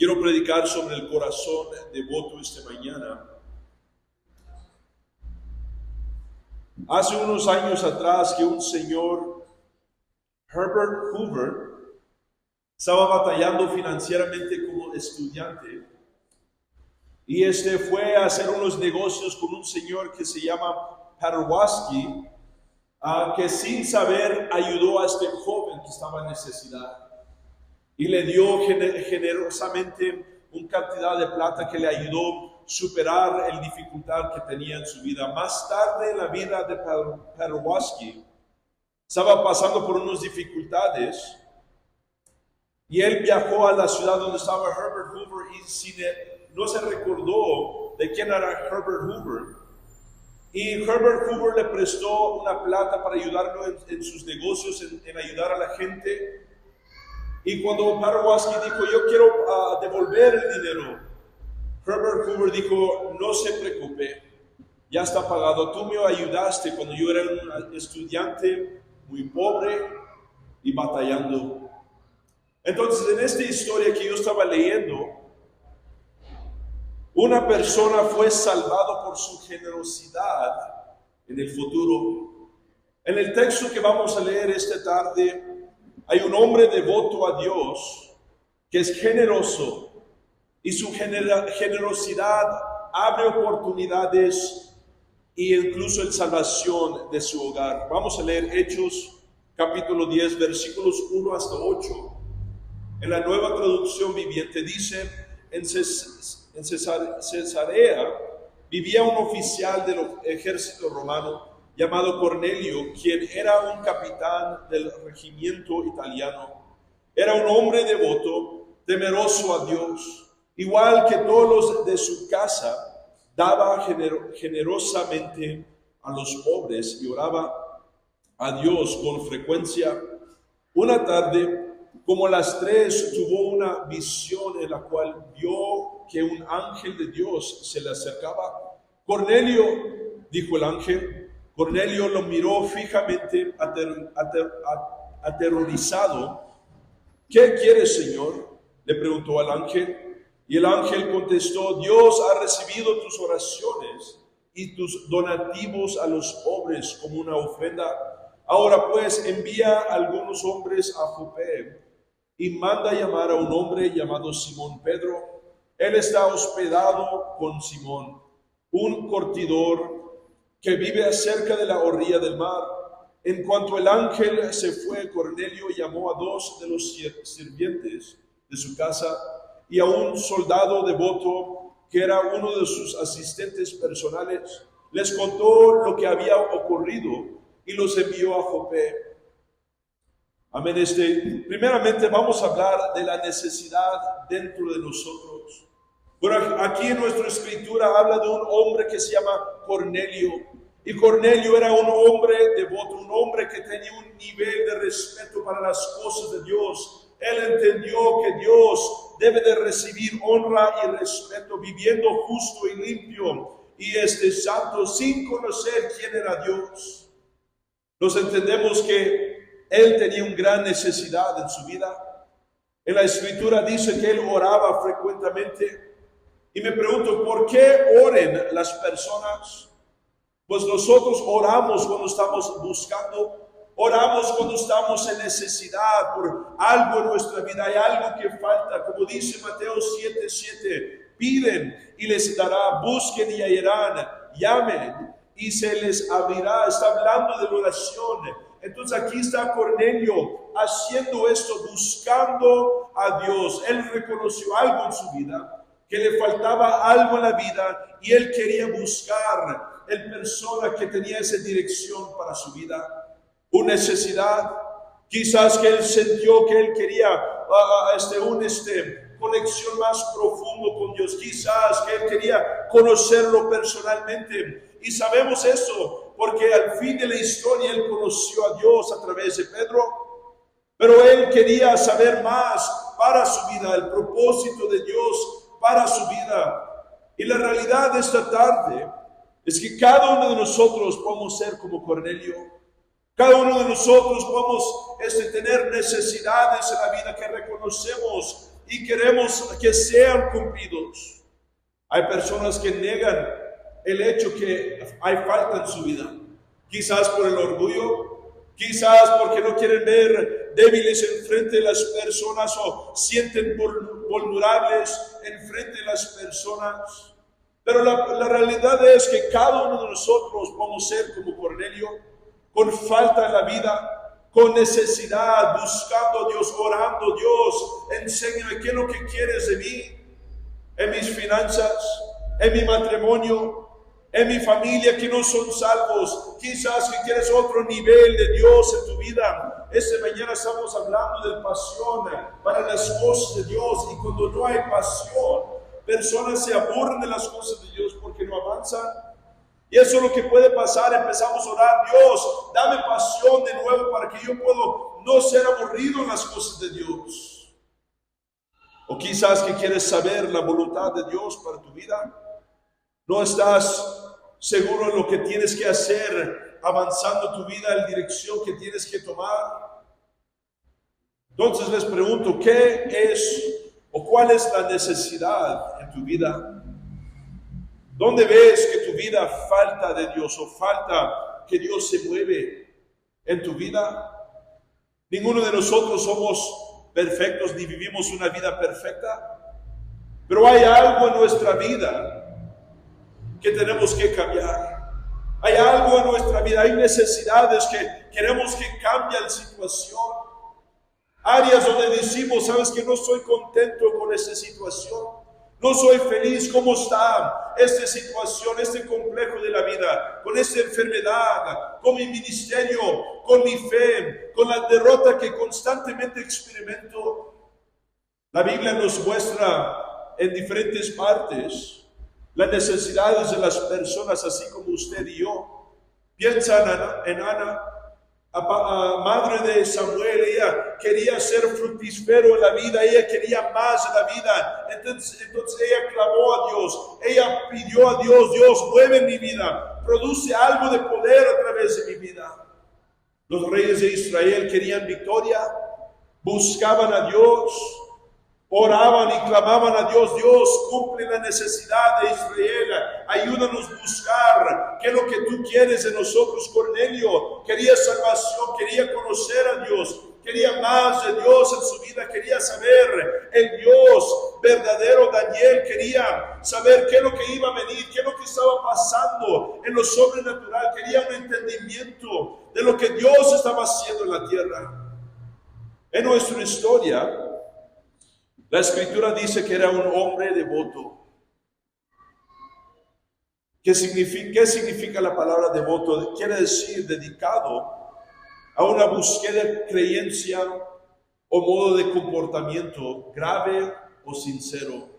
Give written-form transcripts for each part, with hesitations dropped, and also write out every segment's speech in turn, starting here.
Quiero predicar sobre el corazón devoto esta mañana. Hace unos años atrás que un señor, Herbert Hoover, estaba batallando financieramente como estudiante y fue a hacer unos negocios con un señor que se llama Paderewski, que sin saber ayudó a este joven que estaba en necesidad y le dio generosamente una cantidad de plata que le ayudó a superar la dificultad que tenía en su vida. Más tarde en la vida de Paderewski estaba pasando por unas dificultades y él viajó a la ciudad donde estaba Herbert Hoover y no se recordó de quién era Herbert Hoover. Y Herbert Hoover le prestó una plata para ayudarlo en sus negocios, en ayudar a la gente. Y cuando Paderewski dijo, yo quiero devolver el dinero, Herbert Hoover dijo, no se preocupe, ya está pagado. Tú me ayudaste cuando yo era un estudiante muy pobre y batallando. Entonces, en esta historia que yo estaba leyendo, una persona fue salvada por su generosidad en el futuro. En el texto que vamos a leer esta tarde, hay un hombre devoto a Dios que es generoso y su generosidad abre oportunidades e incluso en salvación de su hogar. Vamos a leer Hechos capítulo 10, versículos 1 hasta 8. En la Nueva Traducción Viviente dice, en Cesarea vivía un oficial del ejército romano llamado Cornelio, quien era un capitán del regimiento italiano. Era un hombre devoto, temeroso a Dios. Igual que todos los de su casa, daba generosamente a los pobres y oraba a Dios con frecuencia. Una tarde, como a las 3, tuvo una visión en la cual vio que un ángel de Dios se le acercaba. Cornelio, dijo el ángel. Cornelio lo miró fijamente, aterrorizado. ¿Qué quieres, Señor?, le preguntó al ángel. Y el ángel contestó, Dios ha recibido tus oraciones y tus donativos a los pobres como una ofrenda. Ahora pues envía a algunos hombres a Jope y manda llamar a un hombre llamado Simón Pedro. Él está hospedado con Simón, un curtidor que vive cerca de la orilla del mar. En cuanto el ángel se fue, Cornelio llamó a 2 de los sirvientes de su casa y a un soldado devoto que era uno de sus asistentes personales. Les contó lo que había ocurrido y los envió a Jope. Amén. Primeramente vamos a hablar de la necesidad dentro de nosotros. Bueno, aquí en nuestra escritura habla de un hombre que se llama Cornelio. Y Cornelio era un hombre devoto, un hombre que tenía un nivel de respeto para las cosas de Dios. Él entendió que Dios debe de recibir honra y respeto viviendo justo y limpio y santo sin conocer quién era Dios. Nos entendemos que él tenía una gran necesidad en su vida. En la escritura dice que él oraba frecuentemente. Y me pregunto, ¿por qué oren las personas? Pues nosotros oramos cuando estamos buscando, oramos cuando estamos en necesidad por algo en nuestra vida, hay algo que falta. Como dice Mateo 7:7, piden y les dará, busquen y hallarán, llamen y se les abrirá. Está hablando de la oración. Entonces aquí está Cornelio haciendo esto, buscando a Dios. Él reconoció algo en su vida, que le faltaba algo en la vida y él quería buscar el persona que tenía esa dirección para su vida. Una necesidad, quizás que él sintió que él quería una conexión más profundo con Dios, quizás que él quería conocerlo personalmente. Y sabemos eso porque al fin de la historia él conoció a Dios a través de Pedro, pero él quería saber más para su vida, el propósito de Dios para su vida. Y la realidad de esta tarde es que cada uno de nosotros podemos ser como Cornelio. Cada uno de nosotros podemos tener necesidades en la vida que reconocemos y queremos que sean cumplidos. Hay personas que niegan el hecho que hay falta en su vida, quizás por el orgullo, quizás porque no quieren ver débiles enfrente de las personas o sienten vulnerables enfrente de las personas. Pero la realidad es que cada uno de nosotros vamos a ser como Cornelio, con falta en la vida, con necesidad, buscando a Dios, orando: Dios, enséñame qué es lo que quieres de mí, en mis finanzas, en mi matrimonio, en mi familia que no son salvos. Quizás que quieres otro nivel de Dios en tu vida. Esta mañana estamos hablando de pasión para las cosas de Dios, y cuando no hay pasión, personas se aburren de las cosas de Dios porque no avanzan. Y eso es lo que puede pasar. Empezamos a orar: Dios, dame pasión de nuevo para que yo pueda no ser aburrido en las cosas de Dios. O quizás que quieres saber la voluntad de Dios para tu vida. No estás seguro en lo que tienes que hacer, avanzando tu vida en la dirección que tienes que tomar. Entonces les pregunto, ¿qué es o cuál es la necesidad en tu vida? ¿Dónde ves que tu vida falta de Dios o falta que Dios se mueve en tu vida? Ninguno de nosotros somos perfectos ni vivimos una vida perfecta, pero hay algo en nuestra vida que tenemos que cambiar. Hay algo en nuestra vida, hay necesidades que queremos que cambie la situación. Áreas donde decimos: sabes que no estoy contento con esta situación, no soy feliz. ¿Cómo está esta situación, este complejo de la vida, con esta enfermedad, con mi ministerio, con mi fe, con la derrota que constantemente experimento? La Biblia nos muestra en diferentes partes las necesidades de las personas, así como usted y yo. Piensa en Ana, madre de Samuel. Ella quería ser fructífero en la vida, ella quería más en la vida. Entonces ella clamó a Dios, ella pidió a Dios: Dios, mueve mi vida, produce algo de poder a través de mi vida. Los reyes de Israel querían victoria, buscaban a Dios, oraban y clamaban a Dios: Dios, cumple la necesidad de Israel, ayúdanos a buscar qué es lo que tú quieres de nosotros. Cornelio quería salvación, quería conocer a Dios, quería más de Dios en su vida, quería saber el Dios verdadero. Daniel quería saber qué es lo que iba a venir, qué es lo que estaba pasando en lo sobrenatural, quería un entendimiento de lo que Dios estaba haciendo en la tierra. En nuestra historia, la Escritura dice que era un hombre devoto. ¿Qué significa la palabra devoto? Quiere decir dedicado a una búsqueda de creencia o modo de comportamiento grave o sincero.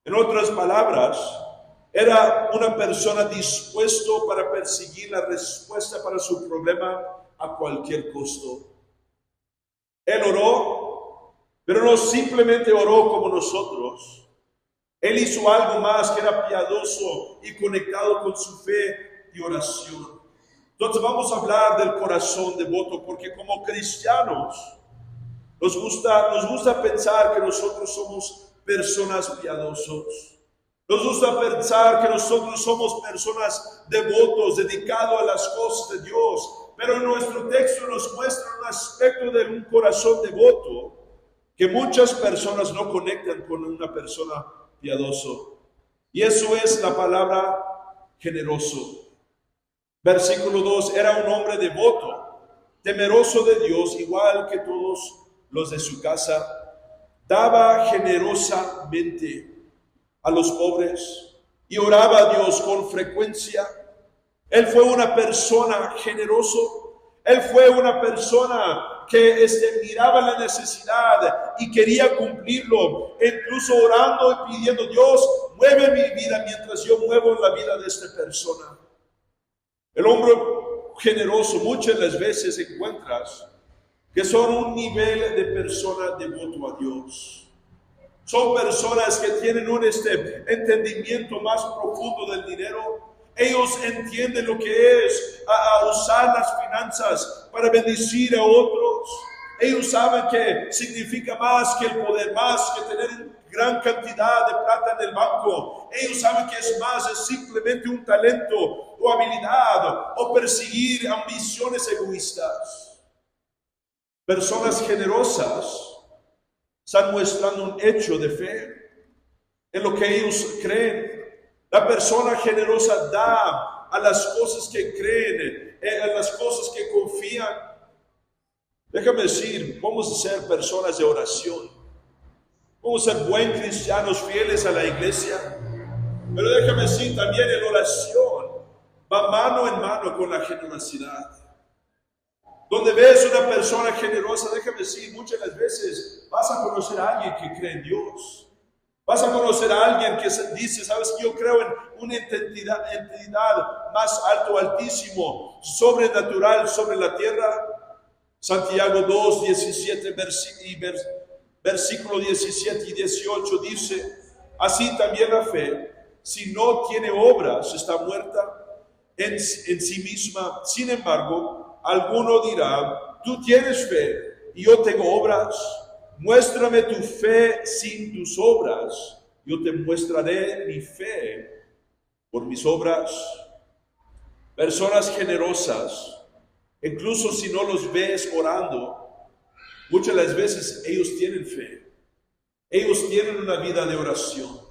En otras palabras, era una persona dispuesto para perseguir la respuesta para su problema a cualquier costo. Él oró, pero no simplemente oró como nosotros. Él hizo algo más, que era piadoso y conectado con su fe y oración. Entonces vamos a hablar del corazón devoto, porque como cristianos nos gusta pensar que nosotros somos personas piadosos. Nos gusta pensar que nosotros somos personas devotos, dedicados a las cosas de Dios. Pero en nuestro texto nos muestra un aspecto de un corazón devoto que muchas personas no conectan con una persona piadoso. Y eso es la palabra generoso. Versículo 2, era un hombre devoto, temeroso de Dios, igual que todos los de su casa. Daba generosamente a los pobres y oraba a Dios con frecuencia. Él fue una persona generoso. Él fue una persona que miraba la necesidad y quería cumplirlo, incluso orando y pidiendo: Dios, mueve mi vida mientras yo muevo la vida de esta persona. El hombre generoso, muchas de las veces encuentras que son un nivel de persona devoto a Dios. Son personas que tienen un entendimiento más profundo del dinero. Ellos entienden lo que es usar las finanzas para bendecir a otros. Ellos saben que significa más que el poder, más que tener gran cantidad de plata en el banco. Ellos saben que es más, es simplemente un talento o habilidad o perseguir ambiciones egoístas. Personas generosas están mostrando un hecho de fe en lo que ellos creen. La persona generosa da a las cosas que creen, a las cosas que confían. Déjame decir, vamos a ser personas de oración. Vamos a ser buen cristianos fieles a la iglesia. Pero déjame decir, también en oración va mano en mano con la generosidad. Donde ves una persona generosa, déjame decir, muchas de las veces vas a conocer a alguien que cree en Dios. Vas a conocer a alguien que dice, sabes que yo creo en una entidad más alto, altísimo, sobrenatural sobre la tierra. Santiago 2, 17, versículo 17 y 18 dice, así también la fe, si no tiene obras, está muerta en sí misma. Sin embargo, alguno dirá, tú tienes fe y yo tengo obras. Muéstrame tu fe sin tus obras. Yo te mostraré mi fe por mis obras. Personas generosas, incluso si no los ves orando, muchas de las veces ellos tienen fe. Ellos tienen una vida de oración.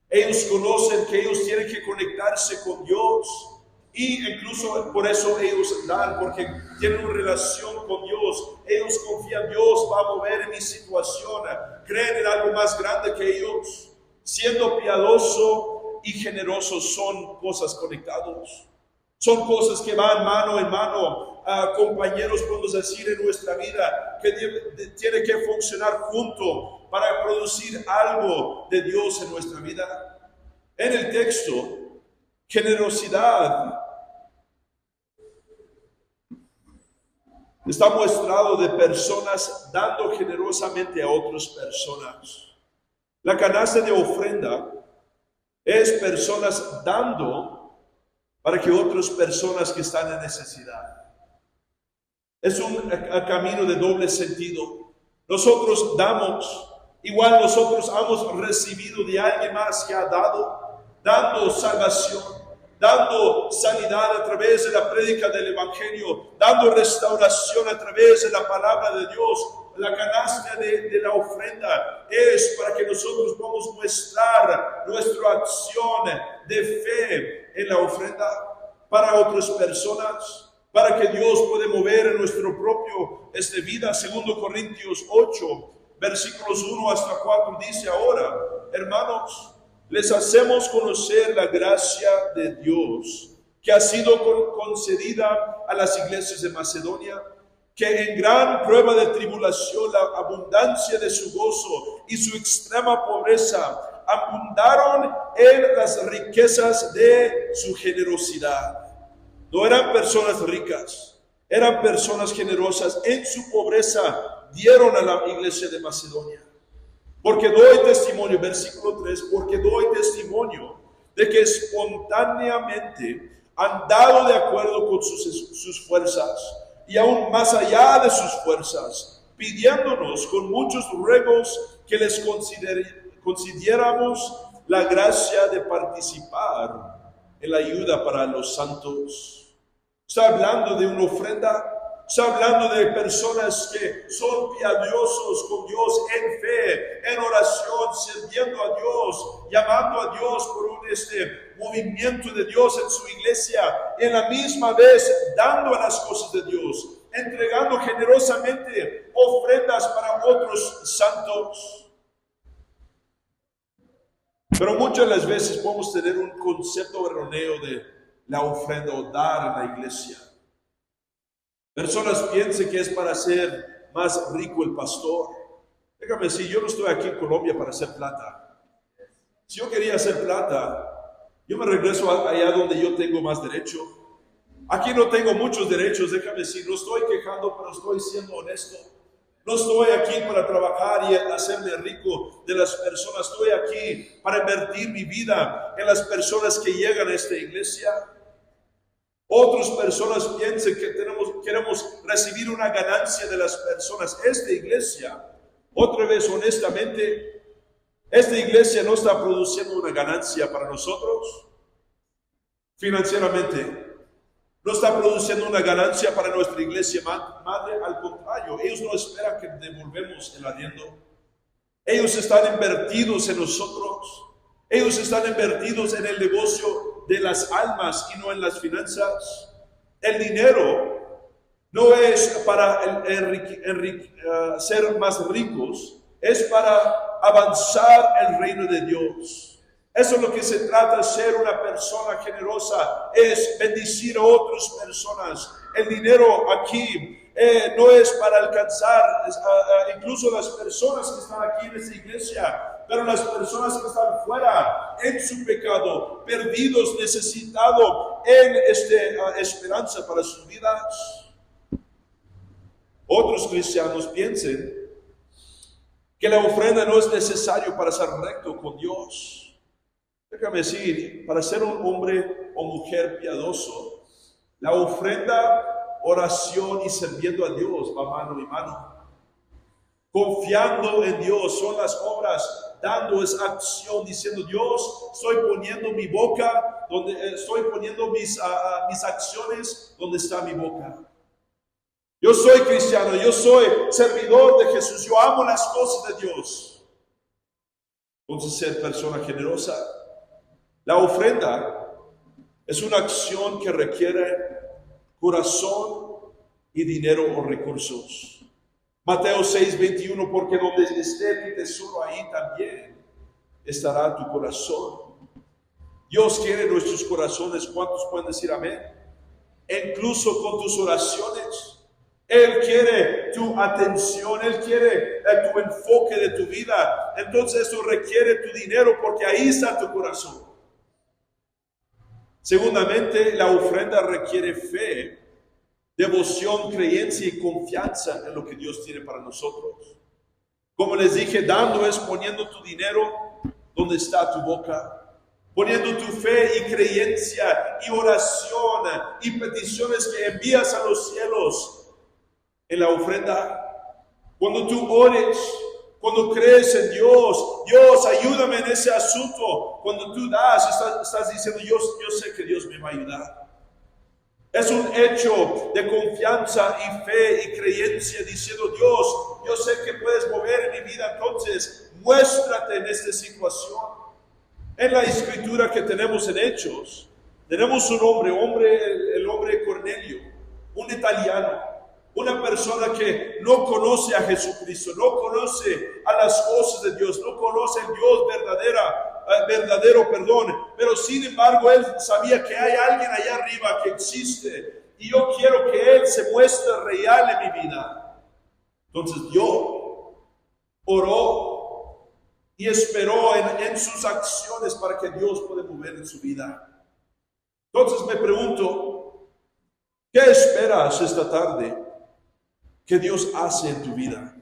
Ellos conocen que ellos tienen que conectarse con Dios. Y incluso por eso ellos dan, porque tienen una relación con Dios. Ellos confían, Dios va a mover en mi situación. Creen en algo más grande que ellos. Siendo piadoso y generoso son cosas conectadas. Son cosas que van mano en mano. Compañeros, podemos decir, en nuestra vida, que tiene que funcionar junto para producir algo de Dios en nuestra vida. En el texto, generosidad está mostrado de personas dando generosamente a otras personas. La canasta de ofrenda es personas dando para que otras personas que están en necesidad. Es un camino de doble sentido. Nosotros damos, igual nosotros hemos recibido de alguien más que ha dado, dando salvación, dando sanidad a través de la prédica del Evangelio, dando restauración a través de la palabra de Dios. La canasta de la ofrenda es para que nosotros podamos mostrar nuestra acción de fe en la ofrenda para otras personas, para que Dios pueda mover en nuestro propio vida. 2 Corintios 8, versículos 1 hasta 4 dice, ahora, hermanos, les hacemos conocer la gracia de Dios que ha sido concedida a las iglesias de Macedonia, que en gran prueba de tribulación la abundancia de su gozo y su extrema pobreza abundaron en las riquezas de su generosidad. No eran personas ricas, eran personas generosas. En su pobreza dieron a la iglesia de Macedonia. Porque doy testimonio, versículo 3, porque doy testimonio de que espontáneamente han dado de acuerdo con sus fuerzas, y aún más allá de sus fuerzas, pidiéndonos con muchos ruegos que les consideramos la gracia de participar en la ayuda para los santos. Está hablando de una ofrenda, está hablando de personas que son piadosos con Dios en fe, en oración, sirviendo a Dios, llamando a Dios por un movimiento de Dios en su iglesia, y en la misma vez dando a las cosas de Dios, entregando generosamente ofrendas para otros santos. Pero muchas de las veces podemos tener un concepto erróneo de la ofrenda o dar en la iglesia. Personas piensan que es para ser más rico el pastor. Déjame decir, yo no estoy aquí en Colombia para hacer plata. Si yo quería hacer plata, yo me regreso allá donde yo tengo más derecho. Aquí no tengo muchos derechos, déjame decir, no estoy quejando, pero estoy siendo honesto. No estoy aquí para trabajar y hacerme rico de las personas. Estoy aquí para invertir mi vida en las personas que llegan a esta iglesia. Otras personas piensan que tenemos queremos recibir una ganancia de las personas. Esta iglesia, otra vez honestamente, esta iglesia no está produciendo una ganancia para nosotros financieramente. No está produciendo una ganancia para nuestra iglesia madre. Al contrario, ellos no esperan que devolvemos el arriendo. Ellos están invertidos en nosotros. Ellos están invertidos en el negocio de las almas y no en las finanzas. El dinero no es para ser más ricos, es para avanzar el reino de Dios. Eso es lo que se trata, ser una persona generosa, es bendecir a otras personas. El dinero aquí no es para alcanzar incluso las personas que están aquí en esta iglesia, pero las personas que están fuera en su pecado, perdidos, necesitados en esperanza para sus vidas. Otros cristianos piensan que la ofrenda no es necesario para ser recto con Dios. Déjame decir, para ser un hombre o mujer piadoso, la ofrenda, oración y sirviendo a Dios va mano en mano. Confiando en Dios son las obras, dando esa acción, diciendo: Dios, estoy poniendo mi boca, donde estoy poniendo mis acciones donde está mi boca. Yo soy cristiano, yo soy servidor de Jesús, yo amo las cosas de Dios. Entonces, ser persona generosa. La ofrenda es una acción que requiere corazón y dinero o recursos. Mateo 6:21, porque donde esté tu tesoro, ahí también estará tu corazón. Dios quiere nuestros corazones. ¿Cuántos pueden decir amén? Incluso con tus oraciones. Él quiere tu atención, Él quiere tu enfoque de tu vida. Entonces eso requiere tu dinero, porque ahí está tu corazón. Segundamente, la ofrenda requiere fe, devoción, creencia y confianza en lo que Dios tiene para nosotros. Como les dije, dando es poniendo tu dinero donde está tu boca, poniendo tu fe y creencia y oración y peticiones que envías a los cielos en la ofrenda. Cuando tú ores, cuando crees en Dios, Dios, ayúdame en ese asunto. Cuando tú das, estás diciendo: yo sé que Dios me va a ayudar. Es un hecho de confianza y fe y creencia, diciendo: Dios, yo sé que puedes mover en mi vida, entonces muéstrate en esta situación. En la escritura que tenemos en Hechos, tenemos un hombre, el hombre Cornelio, un italiano. Una persona que no conoce a Jesucristo, no conoce a las cosas de Dios, no conoce el Dios verdadero, pero sin embargo él sabía que hay alguien allá arriba que existe y yo quiero que Él se muestre real en mi vida. Entonces yo oró y esperó en sus acciones para que Dios pueda mover en su vida. Entonces me pregunto, ¿qué esperas esta tarde que Dios hace en tu vida?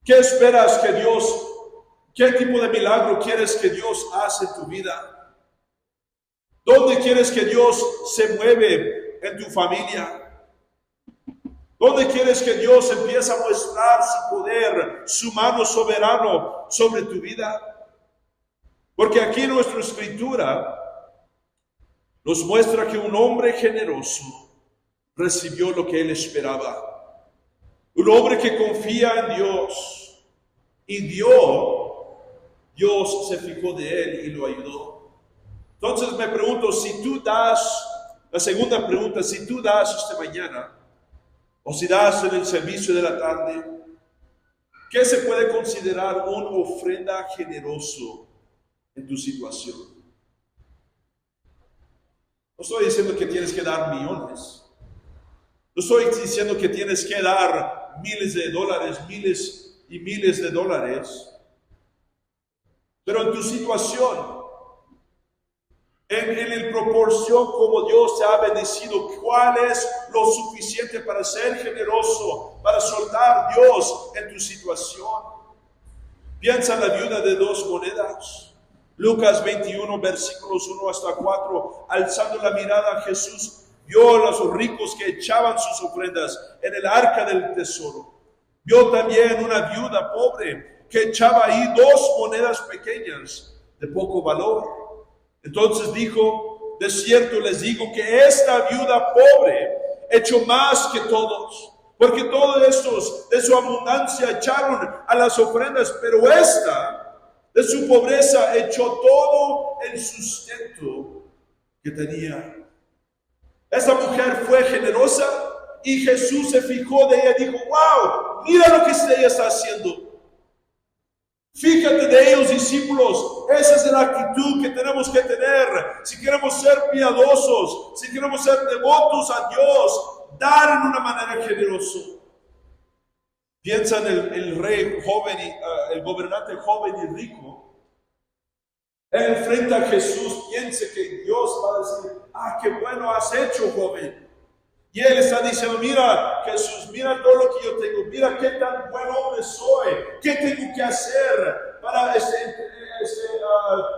¿Qué esperas que Dios, qué tipo de milagro quieres que Dios hace en tu vida? ¿Dónde quieres que Dios se mueve en tu familia? ¿Dónde quieres que Dios empiece a mostrar su poder, su mano soberano sobre tu vida? Porque aquí en nuestra escritura nos muestra que un hombre generoso recibió lo que él esperaba. Un hombre que confía en Dios y Dios se fijó de él y lo ayudó. Entonces me pregunto, si tú das, la segunda pregunta, si tú das esta mañana o si das en el servicio de la tarde, ¿qué se puede considerar una ofrenda generoso en tu situación? No estoy diciendo que tienes que dar millones. No estoy diciendo que tienes que dar miles de dólares, miles y miles de dólares. Pero en tu situación, en el proporción como Dios te ha bendecido, ¿cuál es lo suficiente para ser generoso, para soltar Dios en tu situación? Piensa en la viuda de 2 monedas. Lucas 21, versículos 1 hasta 4. Alzando la mirada a Jesús, Vio a los ricos que echaban sus ofrendas en el arca del tesoro. Vio también una viuda pobre que echaba ahí 2 monedas pequeñas de poco valor. Entonces dijo: de cierto les digo que esta viuda pobre echó más que todos, porque todos estos de su abundancia echaron a las ofrendas, pero esta de su pobreza echó todo el sustento que tenía. Esta mujer fue generosa y Jesús se fijó de ella y dijo: wow, mira lo que ella está haciendo. Fíjate de ellos, discípulos. Esa es la actitud que tenemos que tener si queremos ser piadosos, si queremos ser devotos a Dios, dar en una manera generosa. Piensa en el rey joven, el gobernante joven y rico. Él enfrenta a Jesús, piense que Dios va a decir: ah, qué bueno has hecho, joven. Y él está diciendo: mira, Jesús, mira todo lo que yo tengo, mira qué tan buen hombre soy, qué tengo que hacer para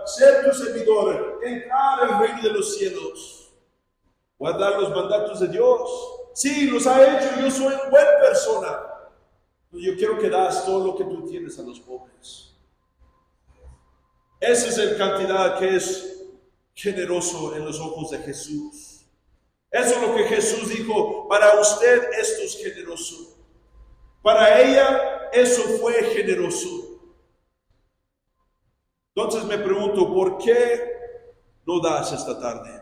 ser tu servidor, entrar al reino de los cielos, guardar los mandatos de Dios. Sí, los ha hecho, yo soy una buena persona. Yo quiero que das todo lo que tú tienes a los pobres. Esa es la cantidad que es generoso en los ojos de Jesús. Eso es lo que Jesús dijo: para usted esto es generoso. Para ella eso fue generoso. Entonces me pregunto, ¿por qué no das esta tarde?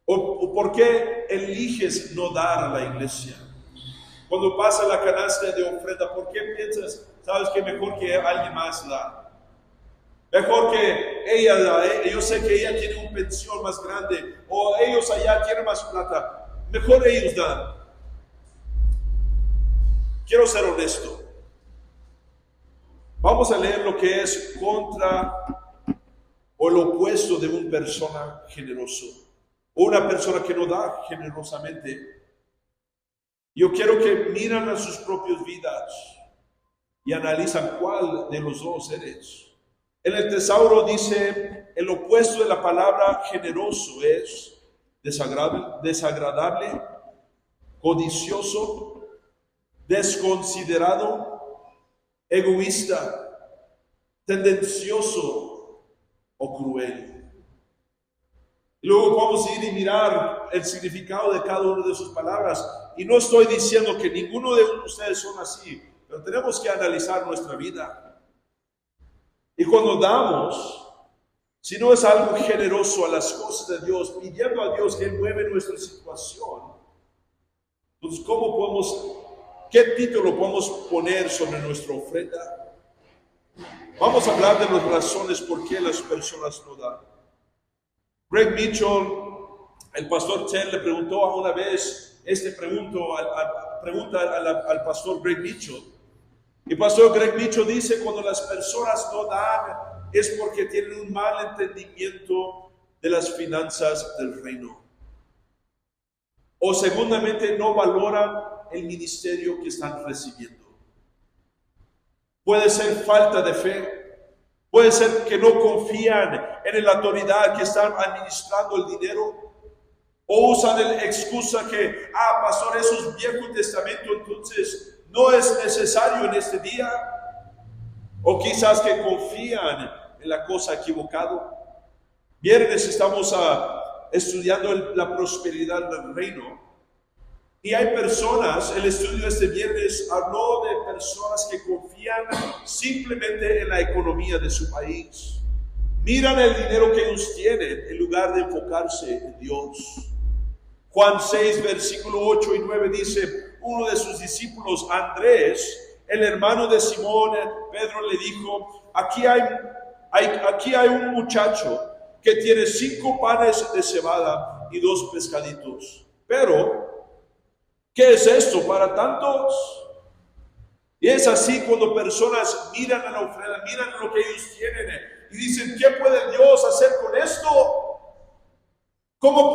¿O por qué eliges no dar a la iglesia? Cuando pasa la canasta de ofrenda, ¿por qué piensas, sabes que mejor que alguien más da? Mejor que ella da, yo sé que ella tiene una pensión más grande, o ellos allá tienen más plata, mejor ellos dan. Quiero ser honesto. Vamos a leer lo que es contra o el opuesto de una persona generosa, o una persona que no da generosamente. Yo quiero que miren a sus propias vidas y analizan cuál de los dos eres. En el tesauro dice: el opuesto de la palabra generoso es desagradable, codicioso, desconsiderado, egoísta, tendencioso o cruel. Y luego vamos a ir y mirar el significado de cada una de sus palabras. Y no estoy diciendo que ninguno de ustedes son así, pero tenemos que analizar nuestra vida. Y cuando damos, si no es algo generoso a las cosas de Dios, pidiendo a Dios que Él mueve nuestra situación, entonces ¿qué título podemos poner sobre nuestra ofrenda? Vamos a hablar de las razones por qué las personas no dan. Greg Mitchell, el pastor Ted, le preguntó una vez pregunta al pastor Greg Mitchell. Y pastor Greg Mitchell dice: cuando las personas no dan es porque tienen un mal entendimiento de las finanzas del reino. O segundamente no valoran el ministerio que están recibiendo. Puede ser falta de fe. Puede ser que no confían en la autoridad que están administrando el dinero. O usan la excusa que, pastor, eso es Viejo Testamento, entonces no es necesario en este día. O quizás que confían en la cosa equivocada. Viernes estamos estudiando la prosperidad del reino. Y hay personas, el estudio de este viernes habló de personas que confían simplemente en la economía de su país. Miran el dinero que ellos tienen en lugar de enfocarse en Dios. Juan 6, versículo 8 y 9 dice: uno de sus discípulos, Andrés, el hermano de Simón, Pedro, le dijo: aquí hay un muchacho que tiene 5 panes de cebada y 2 pescaditos. Pero, ¿qué es esto para tantos? Y es así cuando personas miran a la ofrenda, miran lo que ellos tienen y dicen: ¿qué puede Dios hacer con esto? ¿Cómo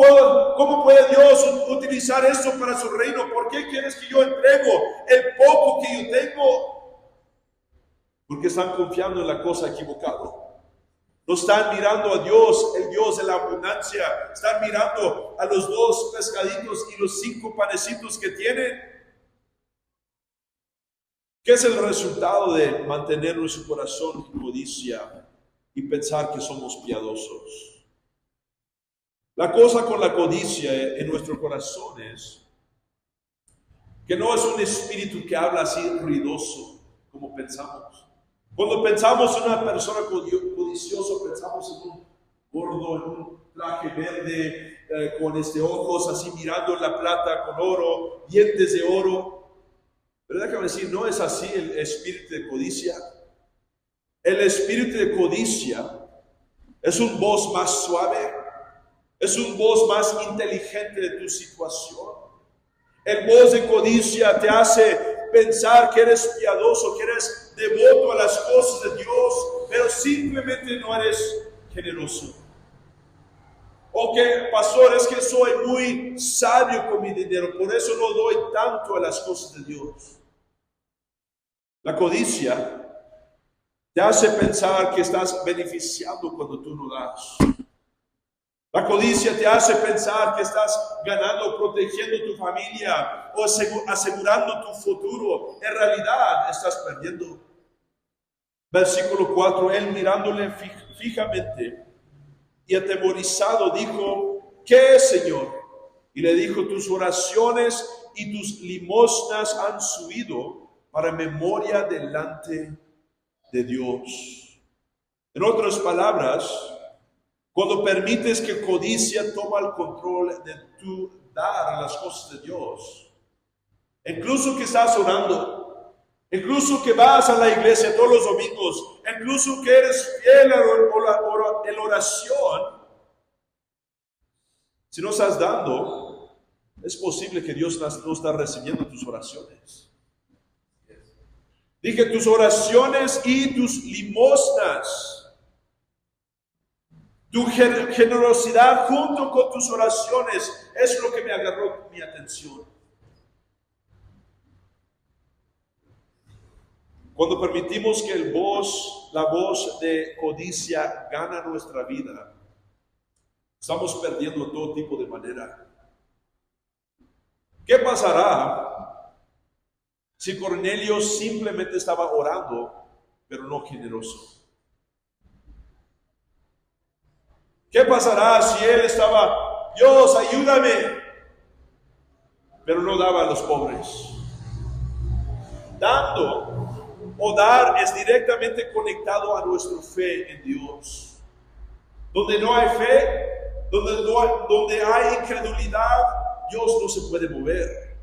puede Dios utilizar esto para su reino? ¿Por qué quieres que yo entrego el poco que yo tengo? Porque están confiando en la cosa equivocada. No están mirando a Dios, el Dios de la abundancia. Están mirando a los 2 pescaditos y los 5 panecitos que tienen. ¿Qué es el resultado de mantener nuestro corazón en codicia y pensar que somos piadosos? La cosa con la codicia en nuestro corazón es que no es un espíritu que habla así ruidoso como pensamos. Cuando pensamos en una persona codiciosa, pensamos en un gordo, en un traje verde, con ojos así mirando en la plata con oro, dientes de oro. Pero déjame decir, no es así el espíritu de codicia. El espíritu de codicia es un voz más suave, es un voz más inteligente de tu situación. El voz de codicia te hace pensar que eres piadoso, que eres devoto a las cosas de Dios, pero simplemente no eres generoso. O que, pastor, es que soy muy sabio con mi dinero, por eso no doy tanto a las cosas de Dios. La codicia te hace pensar que estás beneficiando cuando tú no das. La codicia te hace pensar que estás ganando, protegiendo tu familia o asegurando tu futuro. En realidad estás perdiendo. Versículo 4, él mirándole fijamente y atemorizado dijo, ¿qué es, Señor? Y le dijo, tus oraciones y tus limosnas han subido para memoria delante de Dios. En otras palabras, cuando permites que codicia toma el control de tu dar a las cosas de Dios, incluso que estás orando, incluso que vas a la iglesia todos los domingos, incluso que eres fiel en la oración, si no estás dando, es posible que Dios no está recibiendo tus oraciones. Dije tus oraciones y tus limosnas. Tu generosidad junto con tus oraciones es lo que me agarró mi atención. Cuando permitimos que la voz de codicia gana nuestra vida, estamos perdiendo todo tipo de manera. ¿Qué pasará si Cornelio simplemente estaba orando, pero no generoso? ¿Qué pasará si él estaba, Dios, ayúdame, pero no daba a los pobres? Dando o dar es directamente conectado a nuestra fe en Dios. Donde no hay fe, donde hay incredulidad, Dios no se puede mover.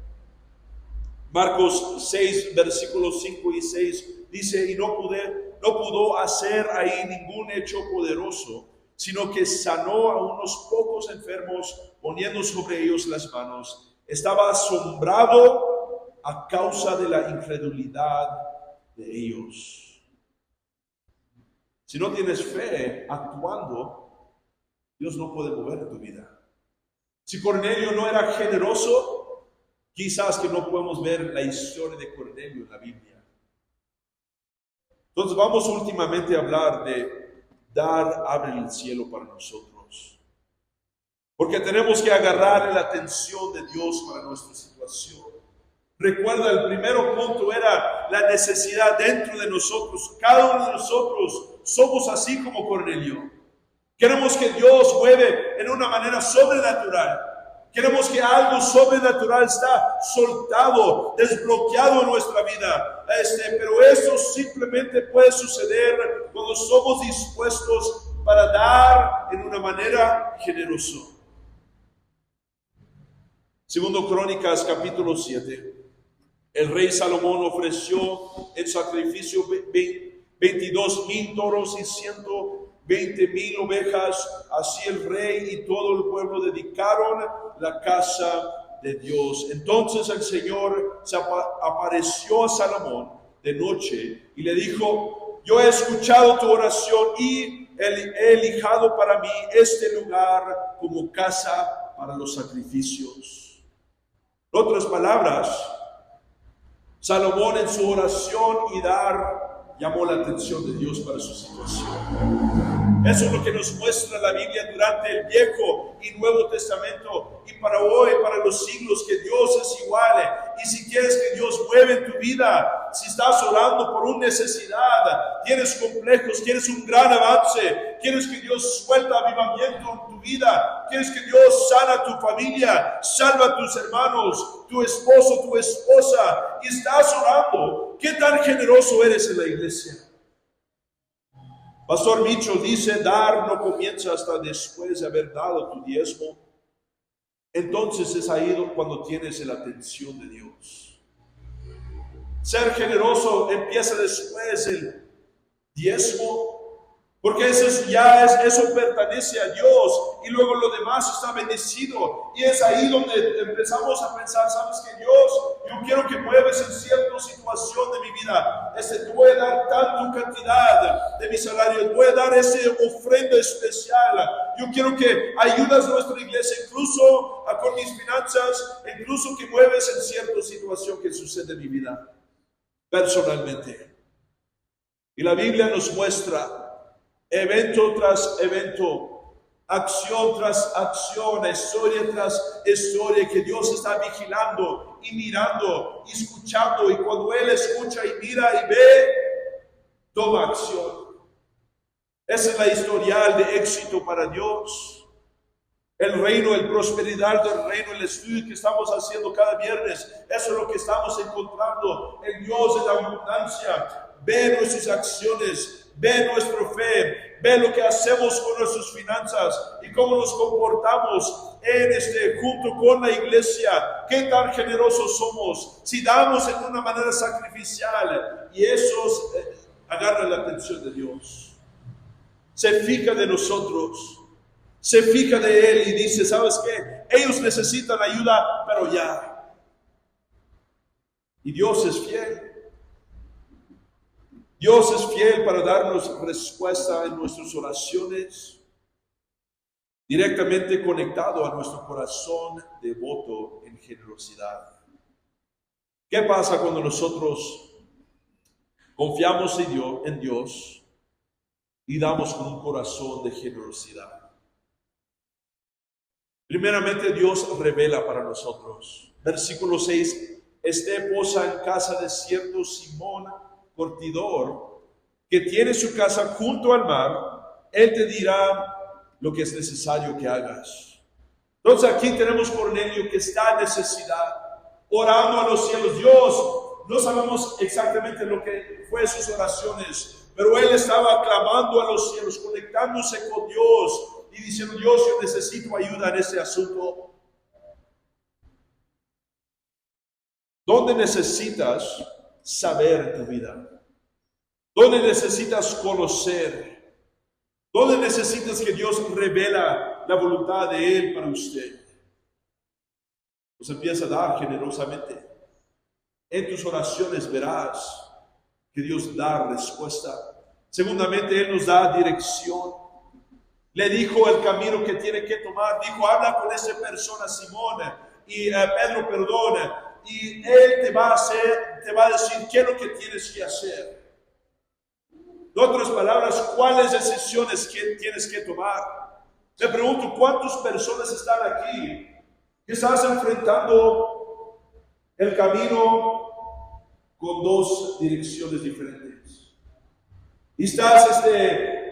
Marcos 6, versículos 5 y 6 dice, y no pudo hacer ahí ningún hecho poderoso, sino que sanó a unos pocos enfermos poniendo sobre ellos las manos. Estaba asombrado a causa de la incredulidad de ellos. Si no tienes fe actuando, Dios no puede mover tu vida. Si Cornelio no era generoso, quizás que no podemos ver la historia de Cornelio en la Biblia. Entonces vamos últimamente a hablar de abre el cielo para nosotros. Porque tenemos que agarrar la atención de Dios para nuestra situación. Recuerda, el primer punto era la necesidad dentro de nosotros. Cada uno de nosotros somos así como Cornelio. Queremos que Dios mueve en una manera sobrenatural. Queremos que algo sobrenatural está soltado, desbloqueado en nuestra vida. Pero eso simplemente puede suceder cuando somos dispuestos para dar en una manera generosa. Segundo Crónicas, capítulo 7. El rey Salomón ofreció en sacrificio 22,000 toros y 120,000 ovejas. Así el rey y todo el pueblo dedicaron la casa de Dios. Entonces el Señor se apareció a Salomón de noche y le dijo: yo he escuchado tu oración y he elijado para mí este lugar como casa para los sacrificios. En otras palabras, Salomón en su oración y dar llamó la atención de Dios para su situación. Eso es lo que nos muestra la Biblia durante el Viejo y Nuevo Testamento y para hoy, para los siglos, que Dios es igual. Y si quieres que Dios mueva en tu vida, si estás orando por una necesidad, tienes complejos, quieres un gran avance, quieres que Dios suelta avivamiento en tu vida, quieres que Dios sana a tu familia, salva a tus hermanos, tu esposo, tu esposa, y estás orando, ¿qué tan generoso eres en la iglesia? Pastor Mitchell dice, dar no comienza hasta después de haber dado tu diezmo. Entonces es ahí cuando tienes la atención de Dios. Ser generoso empieza después del diezmo, porque eso pertenece a Dios y luego lo demás está bendecido. Y es ahí donde empezamos a pensar, ¿sabes qué, Dios? Yo quiero que mueves en cierta situación de mi vida. Te voy a dar tanta cantidad de mi salario, te voy a dar esa ofrenda especial. Yo quiero que ayudas a nuestra iglesia, incluso con mis finanzas, incluso que mueves en cierta situación que sucede en mi vida, personalmente. Y la Biblia nos muestra evento tras evento, acción tras acción, historia tras historia, que Dios está vigilando y mirando y escuchando, y cuando Él escucha y mira y ve, toma acción. Esa es la historial de éxito para Dios. El reino, el prosperidad del reino, el estudio que estamos haciendo cada viernes, eso es lo que estamos encontrando. El Dios de la abundancia ve nuestras acciones, ve nuestra fe, ve lo que hacemos con nuestras finanzas y cómo nos comportamos junto con la iglesia. Qué tan generosos somos, si damos en una manera sacrificial, y eso agarra la atención de Dios. Se fija de nosotros, se fija de Él y dice, ¿sabes qué? Ellos necesitan ayuda, pero ya. Y Dios es fiel. Dios es fiel para darnos respuesta en nuestras oraciones, directamente conectado a nuestro corazón devoto en generosidad. ¿Qué pasa cuando nosotros confiamos en Dios y damos con un corazón de generosidad? Primeramente, Dios revela para nosotros. Versículo 6, posa en casa de cierto Simón Curtidor, que tiene su casa junto al mar. Él te dirá lo que es necesario que hagas. Entonces aquí tenemos Cornelio que está en necesidad, orando a los cielos. Dios, no sabemos exactamente lo que fue sus oraciones, pero él estaba clamando a los cielos, conectándose con Dios y diciendo, Dios, yo necesito ayuda en este asunto. ¿Dónde necesitas saber tu vida? ¿Dónde necesitas conocer? ¿Dónde necesitas que Dios revela la voluntad de Él para usted? Pues empieza a dar generosamente. En tus oraciones verás que Dios da respuesta. Segundamente, Él nos da dirección. Le dijo el camino que tiene que tomar. Dijo, habla con esa persona, Simón, y Pedro, perdón, y Él te va a decir qué es lo que tienes que hacer. En otras palabras, ¿cuáles decisiones tienes que tomar? Te pregunto, ¿cuántas personas están aquí que estás enfrentando el camino con dos direcciones diferentes? Y estás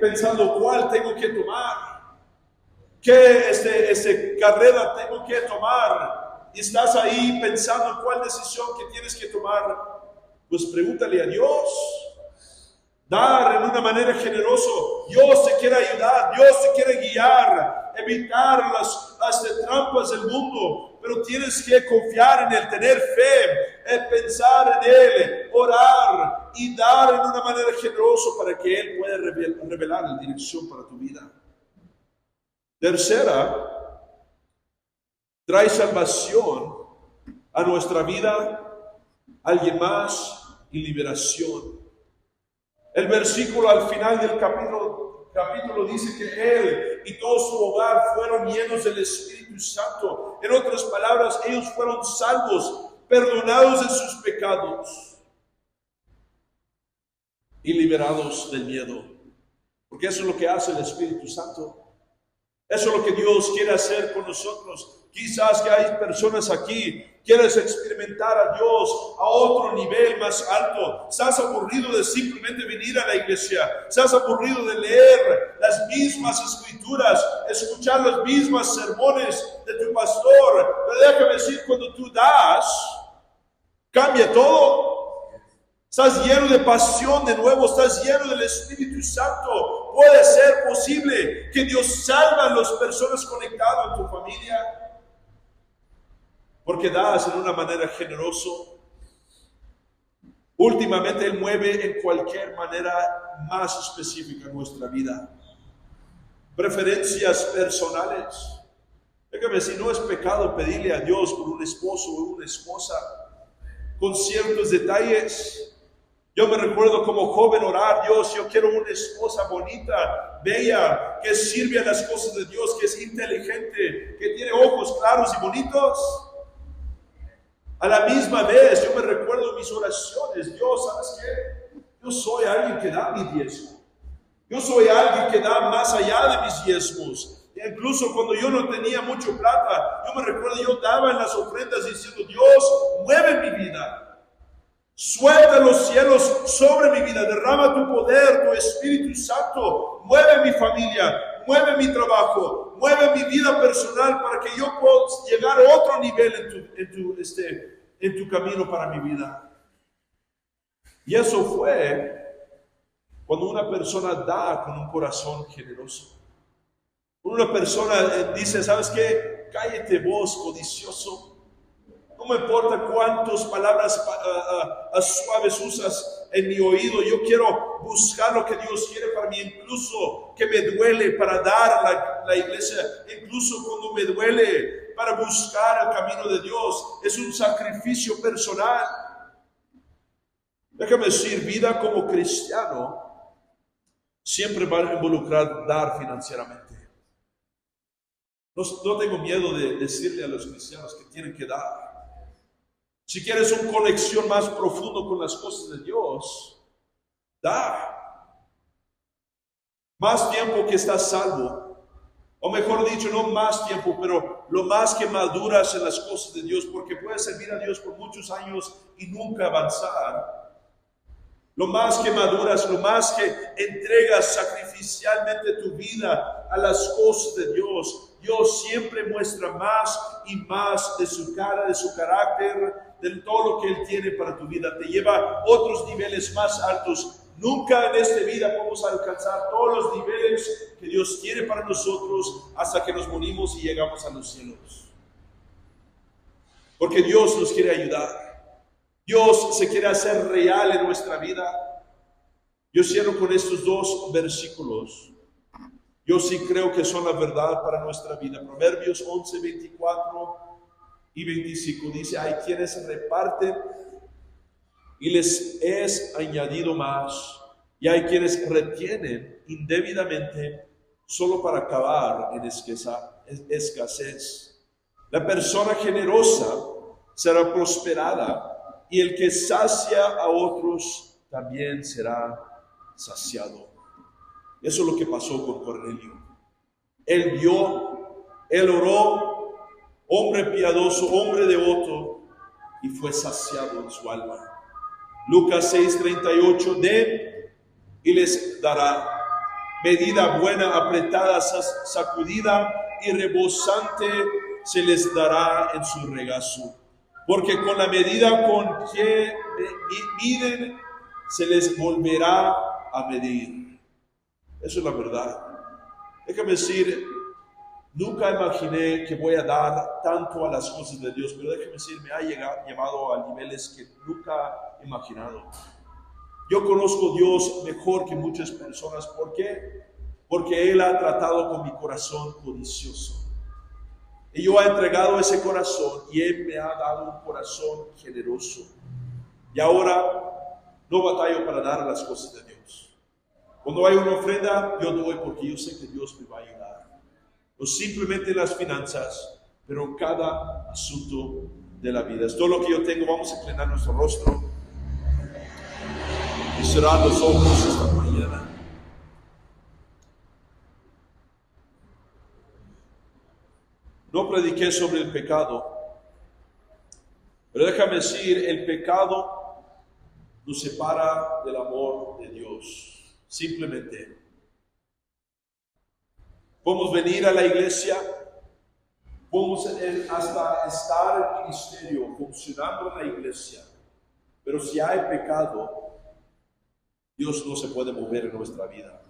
pensando, ¿cuál tengo que tomar? ¿Qué carrera tengo que tomar? Y estás ahí pensando en cuál decisión que tienes que tomar. Pues pregúntale a Dios. Dar en una manera generosa. Dios te quiere ayudar, Dios te quiere guiar, evitar las trampas del mundo, pero tienes que confiar en Él, tener fe, pensar en Él, orar y dar en una manera generosa para que Él pueda revelar la dirección para tu vida. Tercera, trae salvación a nuestra vida, alguien más, y liberación. El versículo al final del capítulo dice que él y todo su hogar fueron llenos del Espíritu Santo. En otras palabras, ellos fueron salvos, perdonados de sus pecados y liberados del miedo. Porque eso es lo que hace el Espíritu Santo. Eso es lo que Dios quiere hacer con nosotros. Quizás que hay personas aquí, quieres experimentar a Dios a otro nivel más alto. Estás aburrido de simplemente venir a la iglesia. Estás aburrido de leer las mismas escrituras, escuchar las mismas sermones de tu pastor. Pero déjame decir, cuando tú das, cambia todo. Estás lleno de pasión de nuevo, estás lleno del Espíritu Santo. Puede ser posible que Dios salve a las personas conectadas en tu familia. Porque das en una manera generosa. Últimamente Él mueve en cualquier manera más específica en nuestra vida. Preferencias personales. Déjame decir, no es pecado pedirle a Dios por un esposo o una esposa con ciertos detalles. Yo me recuerdo como joven orar, Dios, yo quiero una esposa bonita, bella, que sirve a las cosas de Dios, que es inteligente, que tiene ojos claros y bonitos. A la misma vez, yo me recuerdo mis oraciones, Dios, ¿sabes qué? Yo soy alguien que da mi diezmo. Yo soy alguien que da más allá de mis diezmos. Incluso cuando yo no tenía mucho plata, yo me recuerdo, yo daba en las ofrendas diciendo, Dios, mueve mi vida. Suelta los cielos sobre mi vida, derrama tu poder, tu Espíritu Santo, mueve mi familia, mueve mi trabajo, mueve mi vida personal para que yo pueda llegar a otro nivel en tu camino para mi vida. Y eso fue cuando una persona da con un corazón generoso. Cuando una persona dice, ¿sabes qué? Cállate vos, codicioso. No me importa cuántas palabras suaves usas en mi oído. Yo quiero buscar lo que Dios quiere para mí. Incluso que me duele para dar a la iglesia. Incluso cuando me duele para buscar el camino de Dios. Es un sacrificio personal. Déjame decir, vida como cristiano siempre va a involucrar dar financieramente. No tengo miedo de decirle a los cristianos que tienen que dar. Si quieres una conexión más profunda con las cosas de Dios, da. Más tiempo que estás salvo, o mejor dicho, no más tiempo, pero lo más que maduras en las cosas de Dios, porque puedes servir a Dios por muchos años y nunca avanzar. Lo más que maduras, lo más que entregas sacrificialmente tu vida a las cosas de Dios, Dios siempre muestra más y más de su cara, de su carácter, de todo lo que Él tiene para tu vida. Te lleva a otros niveles más altos. Nunca en esta vida podemos alcanzar todos los niveles que Dios quiere para nosotros hasta que nos morimos y llegamos a los cielos. Porque Dios nos quiere ayudar. Dios se quiere hacer real en nuestra vida. Yo cierro con estos dos versículos. Yo sí creo que son la verdad para nuestra vida. Proverbios 11, 24 y 25 dice, hay quienes reparten y les es añadido más, y hay quienes retienen indebidamente solo para acabar en escasez. La persona generosa será prosperada, y el que sacia a otros también será saciado. Eso es lo que pasó con Cornelio. Él vio, él oró, hombre piadoso, hombre devoto, y fue saciado en su alma. Lucas 6:38, den y les dará. Medida buena, apretada, sacudida y rebosante se les dará en su regazo. Porque con la medida con que miden, se les volverá a medir. Eso es la verdad. Déjame decir, nunca imaginé que voy a dar tanto a las cosas de Dios, pero déjame decir, me ha llevado a niveles que nunca he imaginado. Yo conozco a Dios mejor que muchas personas. ¿Por qué? Porque Él ha tratado con mi corazón codicioso. Y yo he entregado ese corazón y Él me ha dado un corazón generoso. Y ahora no batallo para dar a las cosas de Dios. Cuando hay una ofrenda, yo doy porque yo sé que Dios me va a ayudar. No simplemente en las finanzas, pero en cada asunto de la vida. Es todo lo que yo tengo. Vamos a inclinar nuestro rostro y cerrar los ojos esta mañana. prediqué sobre el pecado, pero déjame decir, el pecado nos separa del amor de Dios. Simplemente. Podemos venir a la iglesia, podemos hasta estar en el ministerio, funcionando en la iglesia, pero si hay pecado, Dios no se puede mover en nuestra vida.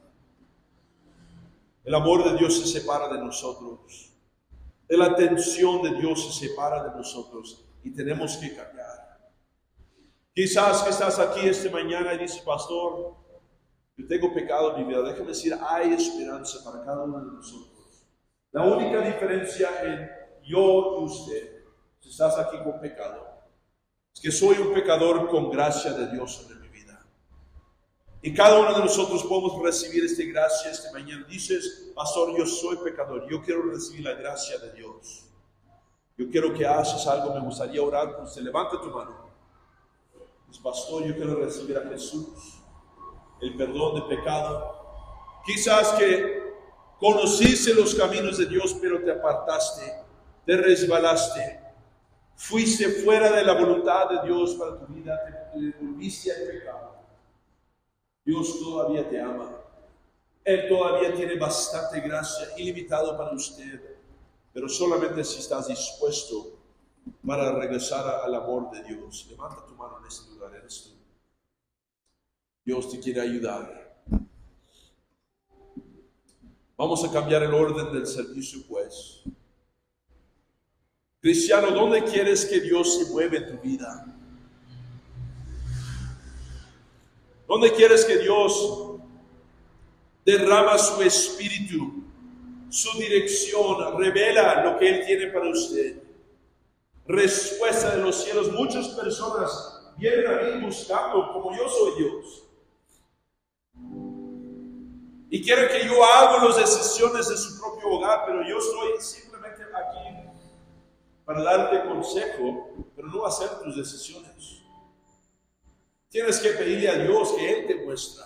El amor de Dios se separa de nosotros. La atención de Dios se separa de nosotros y tenemos que cambiar. Quizás que estás aquí esta mañana y dices, pastor, yo tengo pecado en mi vida. Déjame decir, hay esperanza para cada uno de nosotros. La única diferencia en yo y usted, si estás aquí con pecado, es que soy un pecador con gracia de Dios en mi vida. Y cada uno de nosotros podemos recibir esta gracia esta mañana. Dices, pastor, yo soy pecador, yo quiero recibir la gracia de Dios. Yo quiero que hagas algo, me gustaría orar por usted. Levanta tu mano. Dices, pastor, yo quiero recibir a Jesús, el perdón de pecado. Quizás que conociste los caminos de Dios, pero te apartaste, te resbalaste, fuiste fuera de la voluntad de Dios para tu vida, te volviste al pecado. Dios todavía te ama. Él todavía tiene bastante gracia, ilimitado para usted, pero solamente si estás dispuesto para regresar al amor de Dios. Levanta tu mano en este lugar, eres tú. Dios te quiere ayudar. Vamos a cambiar el orden del servicio, pues. Cristiano, ¿dónde quieres que Dios se mueva en tu vida? ¿Dónde quieres que Dios derrama su espíritu, su dirección, revela lo que Él tiene para usted? Respuesta de los cielos. Muchas personas vienen a mí buscando como yo soy Dios. Y quieren que yo haga las decisiones de su propio hogar, pero yo estoy simplemente aquí para darte consejo, pero no hacer tus decisiones. Tienes que pedirle a Dios que Él te muestre.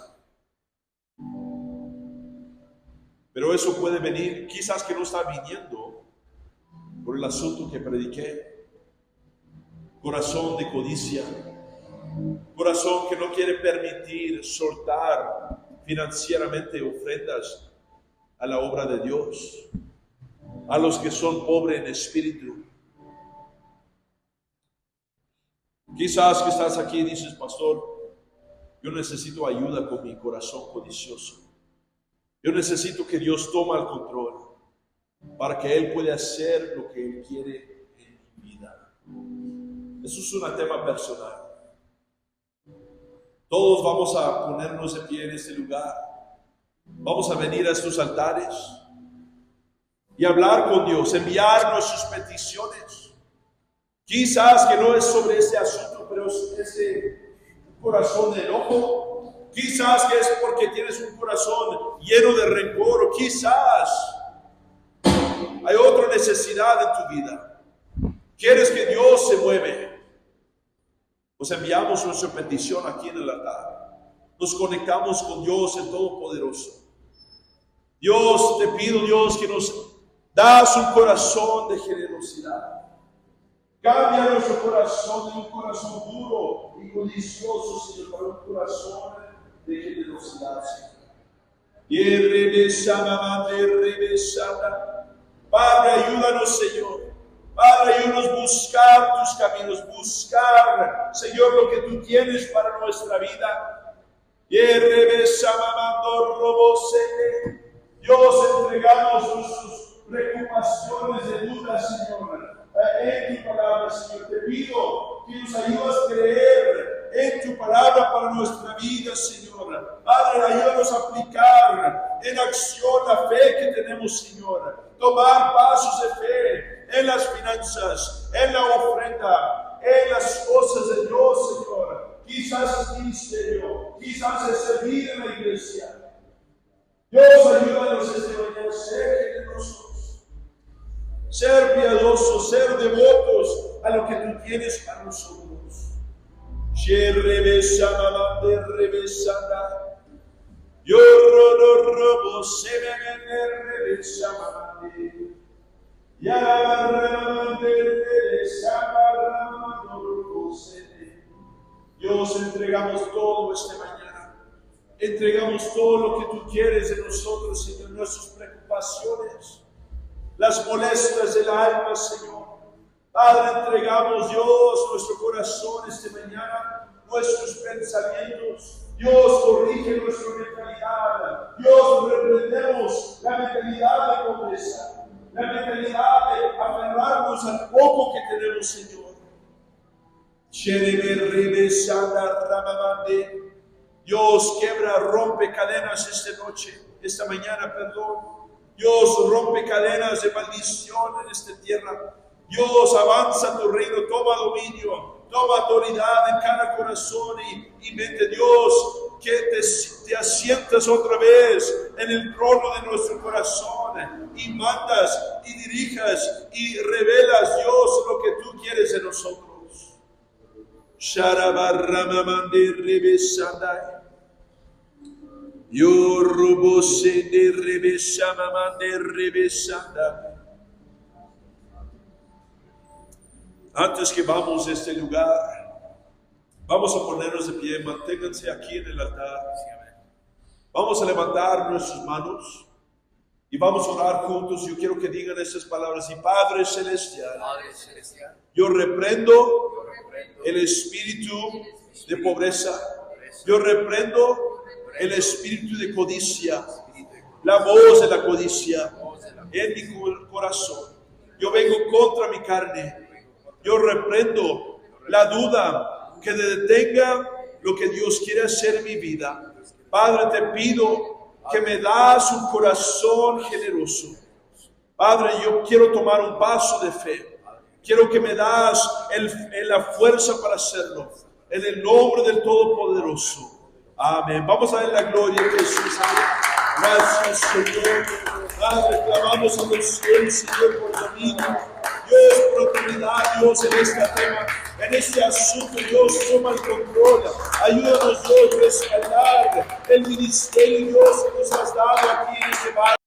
Pero eso puede venir, quizás que no está viniendo por el asunto que prediqué. Corazón de codicia, corazón que no quiere permitir soltar financieramente ofrendas a la obra de Dios, a los que son pobres en espíritu. Quizás que estás aquí y dices, pastor, yo necesito ayuda con mi corazón codicioso. Yo necesito que Dios tome el control para que Él pueda hacer lo que Él quiere en mi vida. Eso es un tema personal. Todos vamos a ponernos de pie en este lugar. Vamos a venir a estos altares y hablar con Dios, enviar nuestras peticiones. Quizás que no es sobre este asunto, pero es ese corazón de enojo. Quizás que es porque tienes un corazón lleno de rencor. O quizás hay otra necesidad en tu vida. Quieres que Dios se mueve. Pues enviamos nuestra petición aquí en el altar. Nos conectamos con Dios el Todopoderoso. Dios, te pido, Dios, que nos das un corazón de generosidad. Cambia nuestro corazón de un corazón duro y codicioso, Señor, para un corazón de generosidad, Señor. Padre, ayúdanos, Señor. Padre, ayúdanos a buscar tus caminos, buscar, Señor, lo que tú tienes para nuestra vida. Dios, entregamos nuestras preocupaciones de dudas, Señor, en tu palabra, Señor. Te pido que nos ayudes a creer en tu palabra para nuestra vida, Señor. Padre, ayúdanos a aplicar en acción la fe que tenemos, Señor. Tomar pasos de fe en las finanzas, en la ofrenda, en las cosas de Dios, Señor. Quizás es ministerio, quizás es servir en la iglesia. Dios, ayúdanos este mañana a ser generosos, ser piadosos, ser devotos a lo que tú tienes para nosotros. Dios, entregamos todo esta mañana. Entregamos todo lo que tú quieres de nosotros, Señor, nuestras preocupaciones, las molestias del alma, Señor. Padre, entregamos, Dios, nuestro corazón esta mañana, nuestros pensamientos. Dios, corrige nuestra mentalidad. Dios, reprendemos la mentalidad de pobreza, la mentalidad de aferrarnos al poco que tenemos, Señor. Dios, quebra, rompe cadenas esta mañana, perdón. Dios, rompe cadenas de maldición en esta tierra. Dios, avanza tu reino, toma dominio, toma autoridad en cada corazón y mente, Dios, que te asientas otra vez en el trono de nuestro corazón y mandas y dirijas y revelas, Dios, lo que tú quieres de nosotros. Sharabarramamande rebesandai. Yorubose de rebeshamamande rebesandai. Antes que vamos a este lugar, vamos a ponernos de pie, manténganse aquí en el altar. Vamos a levantar nuestras manos y vamos a orar juntos. Yo quiero que digan estas palabras. Y Padre Celestial, yo reprendo el espíritu de pobreza. Yo reprendo el espíritu de codicia, la voz de la codicia en mi corazón. Yo vengo contra mi carne. Yo reprendo la duda que detenga lo que Dios quiere hacer en mi vida. Padre, te pido que me das un corazón generoso. Padre, yo quiero tomar un paso de fe. Quiero que me das la fuerza para hacerlo. En el nombre del Todopoderoso. Amén. Vamos a ver la gloria de Jesús. Gracias, Señor. Padre, clamamos a los cielos, Señor, por dominio. Dios, por autoridad, Dios, en este tema, en este asunto, Dios, toma el control. Ayúdanos, Dios, a respaldar el ministerio, Dios, que nos has dado aquí en este barrio.